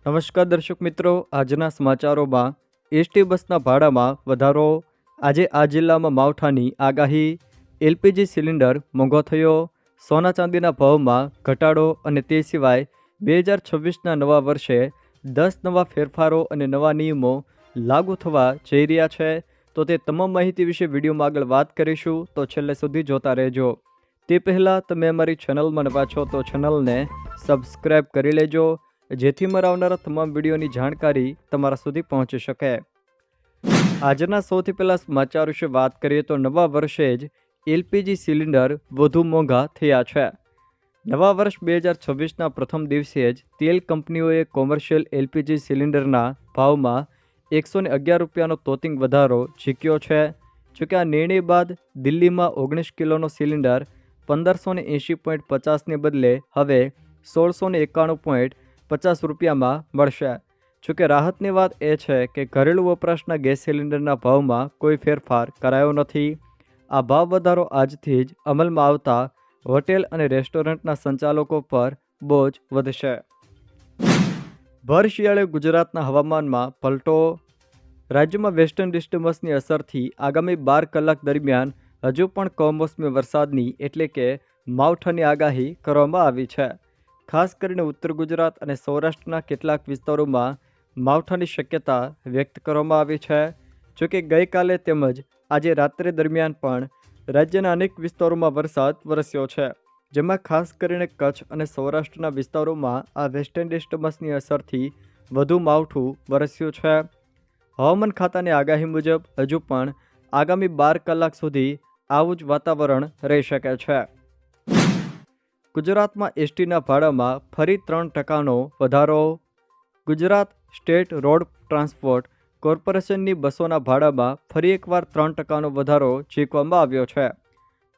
નમસ્કાર દર્શક મિત્રો, આજના સમાચારોમાં એસટી બસના ભાડામાં વધારો, આજે આ જિલ્લામાં માવઠાની આગાહી, એલપીજી સિલિન્ડર મોંઘો થયો, સોના ચાંદીના ભાવમાં ઘટાડો અને તે સિવાય 2026ના નવા વર્ષે 10 નવા ફેરફારો અને નવા નિયમો લાગુ થવા જઈ રહ્યા છે. તો તે તમામ માહિતી વિશે વિડીયોમાં આગળ વાત કરીશું, તો છેલ્લે સુધી જોતા રહેજો. તે પહેલાં તમે અમારી ચેનલમાં નવા છો તો ચેનલને સબસ્ક્રાઈબ કરી લેજો, જેથી મારા આવનારા તમામ વિડીયોની જાણકારી તમારા સુધી પહોંચી શકે. આજના સૌથી પહેલાં સમાચાર વિશે વાત કરીએ તો નવા વર્ષે જ એલપીજી સિલિન્ડર વધુ મોંઘા થયા છે. નવા વર્ષ 2026ના પ્રથમ દિવસે જ તેલ કંપનીઓએ કોમર્શિયલ એલપીજી સિલિન્ડરના ભાવમાં 111 રૂપિયાનો તોતિંગ વધારો ઝીક્યો છે. જોકે આ નિર્ણય બાદ દિલ્હીમાં 19 કિલોનો સિલિન્ડર 1580.50ને બદલે હવે 1691.50 રૂપિયામાં મળશે. જોકે રાહતની વાત એ છે કે ઘરેલું વપરાશના ગેસ સિલિન્ડરના ભાવમાં કોઈ ફેરફાર કરાયો નથી. આ ભાવ વધારો આજથી જ અમલમાં આવતા હોટેલ અને રેસ્ટોરન્ટના સંચાલકો પર બોજ વધશે. ભર શિયાળે ગુજરાતના હવામાનમાં પલટો. રાજ્યમાં વેસ્ટર્ન ડિસ્ટર્બન્સની અસરથી આગામી 12 કલાક દરમિયાન હજુ પણ કમોસમી વરસાદની એટલે કે માવઠાની આગાહી કરવામાં આવી છે. ખાસ કરીને ઉત્તર ગુજરાત અને સૌરાષ્ટ્રના કેટલાક વિસ્તારોમાં માવઠાની શક્યતા વ્યક્ત કરવામાં આવી છે. જોકે ગઈકાલે તેમજ આજે રાત્રે દરમિયાન પણ રાજ્યના અનેક વિસ્તારોમાં વરસાદ વરસ્યો છે, જેમાં ખાસ કરીને કચ્છ અને સૌરાષ્ટ્રના વિસ્તારોમાં આ વેસ્ટર્ન ડિસ્ટર્બન્સની અસરથી વધુ માવઠું વરસ્યું છે. હવામાન ખાતાની આગાહી મુજબ હજુ પણ આગામી 12 કલાક સુધી આવું જ વાતાવરણ રહી શકે છે. ગુજરાતમાં એસટીના ભાડામાં ફરી 3%નો વધારો. ગુજરાત સ્ટેટ રોડ ટ્રાન્સપોર્ટ કોર્પોરેશનની બસોના ભાડામાં ફરી એકવાર 3%નો વધારો ઝીકવામાં આવ્યો છે.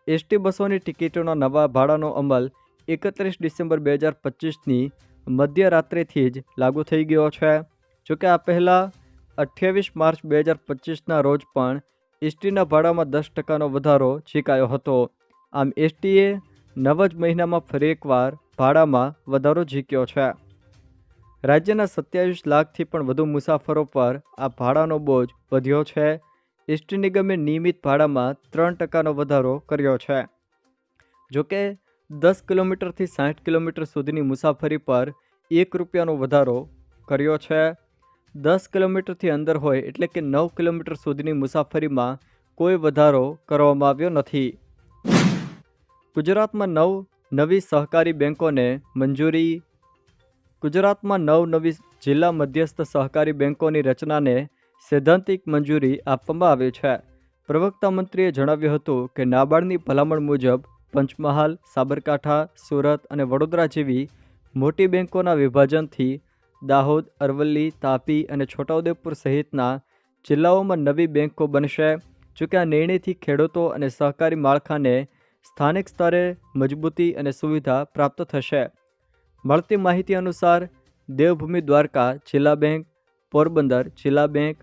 એસટી બસોની ટિકિટોના નવા ભાડાનો અમલ 31 ડિસેમ્બર 2025ની મધ્યરાત્રિથી જ લાગુ થઈ ગયો છે. જોકે આ પહેલાં 28 માર્ચ 2025ના રોજ પણ એસટીના ભાડામાં 10%નો વધારો ઝીકાયો હતો. આમ એસટીએ 9 જ મહિનામાં ફરી એકવાર ભાડામાં વધારો ઝીક્યો છે. રાજ્યના 27 લાખથી પણ વધુ મુસાફરો પર આ ભાડાનો બોજ વધ્યો છે. એસટી નિગમે નિયમિત ભાડામાં 3%નો વધારો કર્યો છે. જોકે 10 કિલોમીટરથી 60 કિલોમીટર સુધીની મુસાફરી પર ₹1નો વધારો કર્યો છે. 10 કિલોમીટરથી અંદર હોય એટલે કે 9 કિલોમીટર સુધીની મુસાફરીમાં કોઈ વધારો કરવામાં આવ્યો નથી. ગુજરાતમાં 9 નવી સહકારી બેંકોને મંજૂરી. ગુજરાતમાં 9 નવી જિલ્લા મધ્યસ્થ સહકારી બેંકોની રચનાને સૈદ્ધાંતિક મંજૂરી આપવામાં આવી છે. પ્રવક્તા મંત્રીએ જણાવ્યું હતું કે નાબાર્ડની ભલામણ મુજબ પંચમહાલ, સાબરકાંઠા, સુરત અને વડોદરા જેવી મોટી બેંકોના વિભાજનથી દાહોદ, અરવલ્લી, તાપી અને છોટાઉદેપુર સહિતના જિલ્લાઓમાં નવી બેંકો બનશે. જોકે આ નિર્ણયથી ખેડૂતો અને સહકારી માળખાને સ્થાનિક સ્તરે મજબૂતી અને સુવિધા પ્રાપ્ત થશે. મળતી માહિતી અનુસાર દેવભૂમિ દ્વારકા જિલ્લા બેંક, પોરબંદર જિલ્લા બેંક,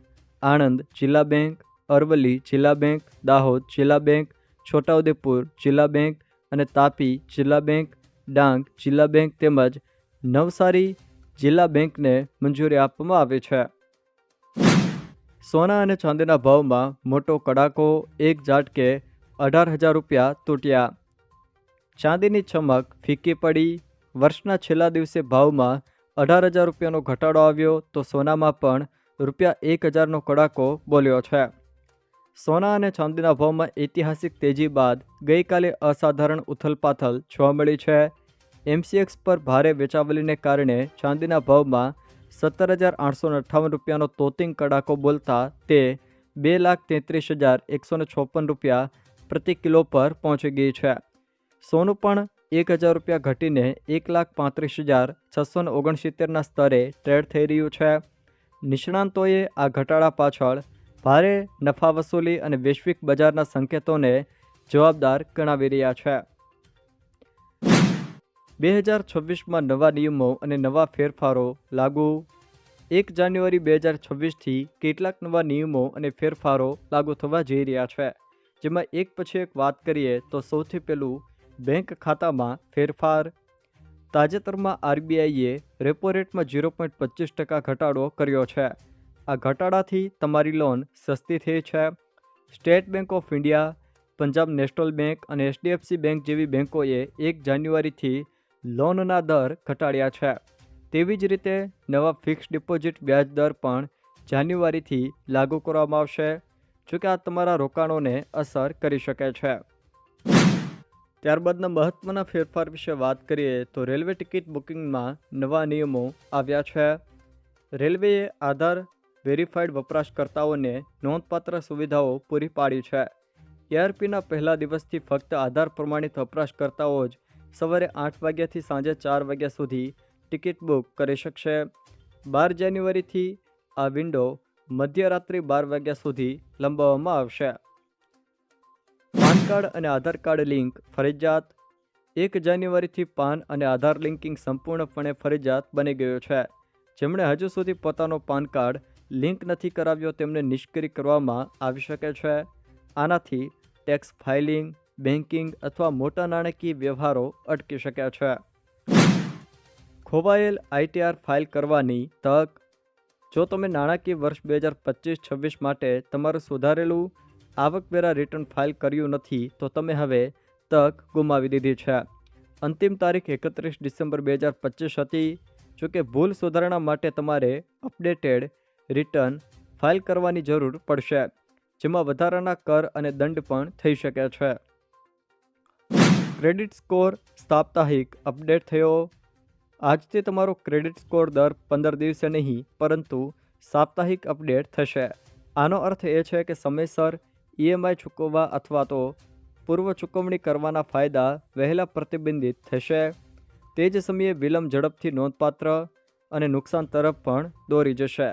આણંદ જિલ્લા બેંક, અરવલ્લી જિલ્લા બેંક, દાહોદ જિલ્લા બેંક, છોટાઉદેપુર જિલ્લા બેંક અને તાપી જિલ્લા બેંક, ડાંગ જિલ્લા બેંક તેમજ નવસારી જિલ્લા બેંકને મંજૂરી આપવામાં આવી છે. સોના અને ચાંદીના ભાવમાં મોટો કડાકો, એક ઝાટકે 18,000 રૂપિયા તૂટ્યા. ચાંદીની ચમક ફીકી પડી. વર્ષના છેલ્લા દિવસે ભાવમાં 18,000 રૂપિયાનો ઘટાડો આવ્યો તો સોનામાં પણ ₹1,000નો કડાકો બોલ્યો છે. સોના અને ચાંદીના ભાવમાં ઐતિહાસિક તેજી બાદ ગઈકાલે અસાધારણ ઉથલપાથલ જોવા મળી છે. MCX પર ભારે વેચાવલીને કારણે ચાંદીના ભાવમાં 17,858 રૂપિયાનો તોતિંગ કડાકો બોલતા તે 2,33,156 રૂપિયા પ્રતિ કિલો પર પહોંચી ગઈ છે. સોનું પણ 1,000 રૂપિયા ઘટીને 1,35,669ના સ્તરે ટ્રેડ થઈ રહ્યું છે. નિષ્ણાંતોએ આ ઘટાડા પાછળ ભારે નફા વસૂલી અને વૈશ્વિક બજારના સંકેતોને જવાબદાર ગણાવી રહ્યા છે. 2026માં નવા નિયમો અને નવા ફેરફારો લાગુ. 1 જાન્યુઆરી 2026થી કેટલાક નવા નિયમો અને ફેરફારો લાગુ થવા જઈ રહ્યા છે, જેમાં એક પછી એક વાત કરીએ તો સૌથી પહેલું બેંક ખાતામાં ફેરફાર. તાજેતરમાં આરબીઆઈએ રેપો રેટમાં 0.25% ઘટાડો કર્યો છે. આ ઘટાડાથી તમારી લોન સસ્તી થઈ છે. State bank of India, Punjab national bank અને એચડીએફસી બેંક જેવી બેંકોએ 1 જાન્યુઆરીથી લોનના દર ઘટાડ્યા છે. તેવી જ રીતે નવા ફિક્સ ડિપોઝિટ વ્યાજ દર પણ જાન્યુઆરીથી લાગુ કરવામાં આવશે. જોકે આ તમારા રોકાણોને અસર કરી શકે છે. ત્યારબાદના મહત્વના ફેરફાર વિશે વાત કરીએ તો રેલવે ટિકિટ બુકિંગમાં નવા નિયમો આવ્યા છે. રેલવેએ આધાર વેરીફાઈડ વપરાશકર્તાઓને નોંધપાત્ર સુવિધાઓ પૂરી પાડી છે. એઆરપીના પહેલા દિવસથી ફક્ત આધાર પ્રમાણિત વપરાશકર્તાઓ જ સવારે 8 વાગ્યાથી સાંજે 4 વાગ્યા સુધી ટિકિટ બુક કરી શકશે. 12 જાન્યુઆરીથી આ વિન્ડો મધ્યરાત્રિ 12 વાગ્યા સુધી લંબાવવામાં આવશે. પાન કાર્ડ અને આધાર કાર્ડ લિંક ફરજિયાત. 1 જાન્યુઆરીથી પાન અને આધાર લિંકિંગ સંપૂર્ણપણે ફરજિયાત બની ગયું છે. જેમણે હજુ સુધી પોતાનો પાન કાર્ડ લિંક નથી કરાવ્યો તેમને નિષ્ક્રિય કરવામાં આવી શકે છે. આનાથી ટેક્સ ફાઇલિંગ, બેન્કિંગ અથવા મોટા નાણાકીય વ્યવહારો અટકી શકે છે. ખોવાયેલ આઈટીઆર ફાઇલ કરવાની તક. જો તમે નાણાકીય વર્ષ 2025-26 માટે તમારું સુધારેલું આવકવેરા રિટર્ન ફાઇલ કર્યું નથી તો તમે હવે તક ગુમાવી દીધી છે. અંતિમ તારીખ 31 ડિસેમ્બર 2025 હતી. જોકે ભૂલ સુધારણા માટે તમારે અપડેટેડ રિટર્ન ફાઇલ કરવાની જરૂર પડશે, જેમાં વધારાના કર અને દંડ પણ થઈ શકે છે. ક્રેડિટ સ્કોર સાપ્તાહિક અપડેટ થયો. આજથી તમારો ક્રેડિટ સ્કોર દર 15 દિવસે નહીં પરંતુ સાપ્તાહિક અપડેટ થશે. આનો અર્થ એ છે કે સમયસર ઈએમઆઈ ચૂકવવા અથવા તો પૂર્વ ચૂકવણી કરવાના ફાયદા વહેલા પ્રતિબંધિત થશે. તે જ સમયે વિલંબ ઝડપથી નોંધપાત્ર અને નુકસાન તરફ પણ દોરી જશે.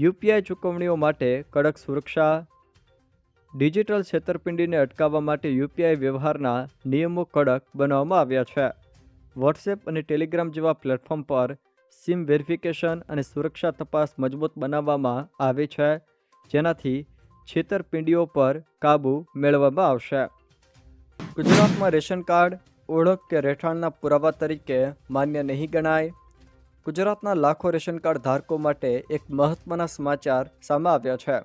યુપીઆઈ ચૂકવણીઓ માટે કડક સુરક્ષા. ડિજિટલ છેતરપિંડીને અટકાવવા માટે યુપીઆઈ વ્યવહારના નિયમો કડક બનાવવામાં આવ્યા છે. વોટ્સએપ અને ટેલિગ્રામ જેવા પ્લેટફોર્મ પર સિમ વેરિફિકેશન અને સુરક્ષા તપાસ મજબૂત બનાવવામાં આવી છે, જેનાથી છેતરપિંડીઓ પર કાબૂ મેળવવામાં આવશે. ગુજરાતમાં રેશન કાર્ડ ઓળખ કે રહેઠાણના પુરાવા તરીકે માન્ય નહીં ગણાય. ગુજરાતના લાખો રેશન કાર્ડ ધારકો માટે એક મહત્વના સમાચાર સામે આવ્યા છે.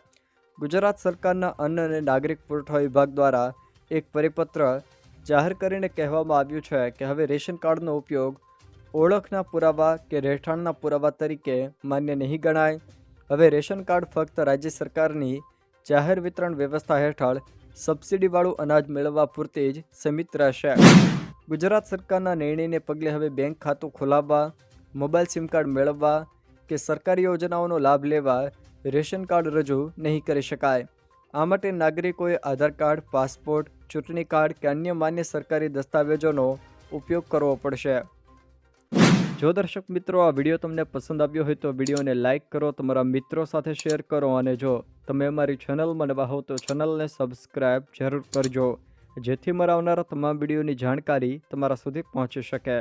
ગુજરાત સરકારના અન્ન અને નાગરિક પુરવઠા વિભાગ દ્વારા એક પરિપત્ર જાહેર કરીને કહેવામાં આવ્યું છે કે હવે રેશન કાર્ડનો ઉપયોગ ઓળખના પુરાવા કે રહેઠાણના પુરાવા તરીકે માન્ય નહીં ગણાય. હવે રેશન કાર્ડ ફક્ત રાજ્ય સરકારની જાહેર વિતરણ વ્યવસ્થા હેઠળ સબસિડીવાળું અનાજ મેળવવા પૂરતી જ સીમિત રહેશે. ગુજરાત સરકારના નિર્ણયને પગલે હવે બેંક ખાતું ખોલાવવા, મોબાઈલ સિમ કાર્ડ મેળવવા કે સરકારી યોજનાઓનો લાભ લેવા રેશન કાર્ડ રજૂ નહીં કરી શકાય. આ માટે નાગરિકોએ આધાર કાર્ડ, પાસપોર્ટ, ચૂંટણી કાર્ડ કે અન્ય માન્ય સરકારી દસ્તાવેજોનો ઉપયોગ કરવો પડશે. જો દર્શક મિત્રો આ વિડીયો તમને પસંદ આવ્યો હોય તો વિડીયોને લાઇક કરો, તમારા મિત્રો સાથે શેર કરો અને જો તમે અમારી ચેનલમાં નવા હો તો ચેનલને સબસ્ક્રાઈબ જરૂર કરજો, જેથી મારા આવનારા તમામ વિડીયોની જાણકારી તમારા સુધી પહોંચી શકે.